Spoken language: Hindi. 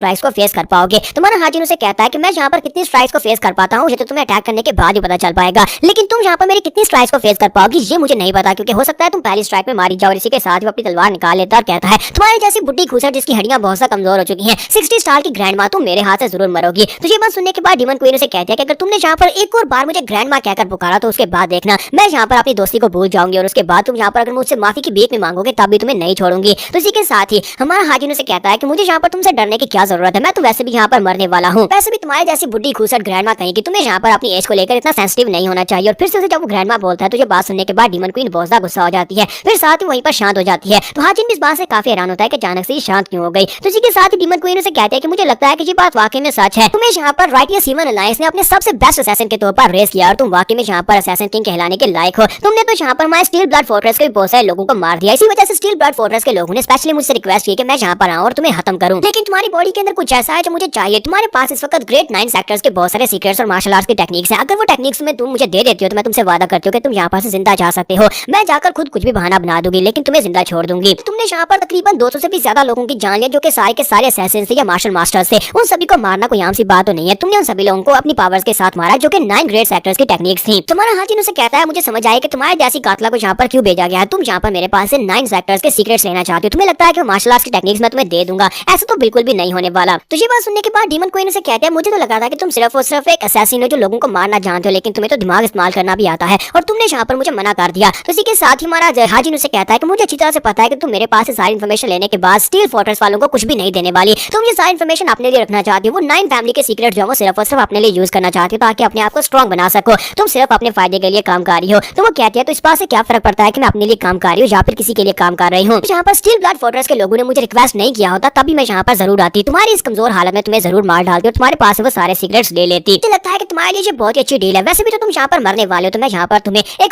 स्ट्राइक्स को फेस कर पाओगे। तुम्हारा हाजिन उसे कहता है कि मैं यहाँ पर कितनी स्ट्राइक्स को फेस कर पाता हूँ, ये तो तुम्हें अटैक करने के बाद ही पता चल पाएगा, लेकिन तुम यहाँ पर मेरी कितनी स्ट्राइक्स को फेस कर पाओगी ये मुझे नहीं पता, क्योंकि हो सकता है तुम पहली स्ट्राइक में मारी जाओ। इसी के साथ वो अपनी तलवार निकाल लेता है और कहता है तुम्हारी जैसी बुड्ढी घुसर जिसकी हड्डियां बहुत सा कमजोर हो चुकी हैं, 60 स्टार की ग्रैंड माँ तुम मेरे हाथ से जरूर मरोगी। तो ये बात सुनने के बाद डीमन क्वीन उसे कहती है कि अगर तुमने यहाँ पर एक और बार मुझे ग्रैंड माँ कहकर पुकारा तो उसके बाद देखना मैं यहाँ पर अपनी दोस्ती को भूल जाऊंगी, और उसके बाद तुम यहाँ पर अगर मुझसे माफी की भीख में मांगोगे तब भी तुम्हें नहीं छोड़ूंगी। तो इसी के साथ ही हमारा हाजिन उसे कहता है कि मुझे यहाँ पर तुमसे डरने की क्या जरूरत है, मैं तो वैसे भी यहाँ पर मरने वाला हूँ। वैसे भी तुम्हारे जैसी बुड्ढी घुसट ग्रैंड माँ कहेगी तुम्हें यहाँ पर अपनी एज को लेकर इतना सेंसिटिव नहीं होना चाहिए। और फिर से जब वो ग्रैंड माँ बोलता है तो ये बात सुनने के बाद डीमन क्वीन बहुत ज्यादा गुस्सा हो जाती है, फिर साथ ही वहीं पर शांत हो जाती है। तो हाजिन भी इस बात से काफी हैरान होता है कि अचानक से ही शांत क्यों हो गई। तो इसी के साथ ही डीमन क्वीन उसे कहते हैं कि मुझे लगता है कि ये बात वाकई में सच है, तुम्हें यहाँ पर राइटियस ह्यूमन अलायंस ने अपने सबसे बेस्ट असैसिन के तौर पर रेस किया और तुम वाकई में यहाँ पर असैसिन किंग कहलाने के लायक हो। तुमने तो यहाँ पर हमारे स्टील ब्लड फोर्ट्रेस के बहुत सारे लोगों को मार दिया, इसी वजह से स्टील ब्लड फोर्ट्रेस के लोगों ने स्पेशली मुझसे रिक्वेस्ट की कि मैं यहाँ पर आऊँ और तुम्हें खत्म करूँ, लेकिन तुम्हारी बॉडी के अंदर कुछ ऐसा है जो मुझे चाहिए। तुम्हारे पास इस वक्त ग्रेट 9 सेक्टर्स के बहुत सारे सीक्रेट्स और मार्शल आर्ट्स की टेक्निक्स हैं, अगर वो टेक्निक्स में तुम मुझे दे देती हो तो मैं तुमसे वादा करती हूँ कि तुम यहाँ पर से जिंदा जा सकते हो। मैं जाकर खुद कुछ भी बहाना बना दूंगी लेकिन तुम्हें जिंदा छोड़ दूंगी। तुमने यहाँ पर तकरीबन 200 से भी ज्यादा लोगों की जान लिया जो कि सारे के सारे असैसिन थे या मार्शल मास्टर्स थे, उन सभी को मारना कोई आम सी बात तो नहीं है। तुमने उन सभी लोगों को अपनी पावर्स के साथ मारा जो कि 9 ग्रेट सेक्टर्स की टेक्निक्स थी। तुम्हारा हाजिन उसे कहता है मुझे समझ आया कि तुम्हारे जैसी कातला को यहाँ पर क्यों भेजा गया है, तुम यहाँ पर मेरे पास से 9 सेक्टर्स के सीक्रेट्स लेना चाहते हो, तुम्हें लगता है कि मार्शल आर्ट्स की टेक्निक्स मैं तुम्हें दे दूंगा, ऐसा तो बिल्कुल भी नहीं होने वाला। तो ये बात सुनने के बाद डीमन क्वीन उसे कहते हैं मुझे तो लगा था कि तुम सिर्फ और सिर्फ एक असैसिन हो जो लोगों को मारना जानते हो, लेकिन तुम्हें तो दिमाग इस्तेमाल करना भी आता है और तुमने यहाँ पर मुझे मना कर दिया। तो इसी के साथ ही हमारा हाजिन उसे कहता है कि मुझे अच्छी तरह से पता है कि तुम मेरे पास से सारी इन्फॉर्मेशन लेने के बाद स्टील फोर्ट्रेस वालों को कुछ भी नहीं देने वाली, तुम ये सारी इन्फॉर्मेशन अपने लिए रखना चाहती हो। वो 9 फैमिली के सीक्रेट जो है सिर्फ और सिर्फ अपने लिए यूज करना चाहती हो ताकि अपने आप को स्ट्रॉन्ग बना सको, तुम सिर्फ अपने फायदे के लिए काम कर रही हो। तो वो कहती है तो इस बात से क्या फर्क पड़ता है कि मैं अपने लिए काम कर रही हूँ या फिर किसी के लिए काम कर रही हूँ। यहाँ पर स्टील ब्लड फोर्ट्रेस के लोगों ने मुझे रिक्वेस्ट नहीं किया होता तभी मैं यहाँ पर जरूर आती, तुम्हारी इस कमजोर हालत में तुम्हें जरूर मार डालती और तुम्हारे पास वो सारे सीक्रेट्स ले लेती। मुझे लगता है कि तुम्हारे लिए ये बहुत ही अच्छी डील है, वैसे भी तो तुम यहाँ पर मरने वाले हो, तो मैं यहाँ पर तुम्हें एक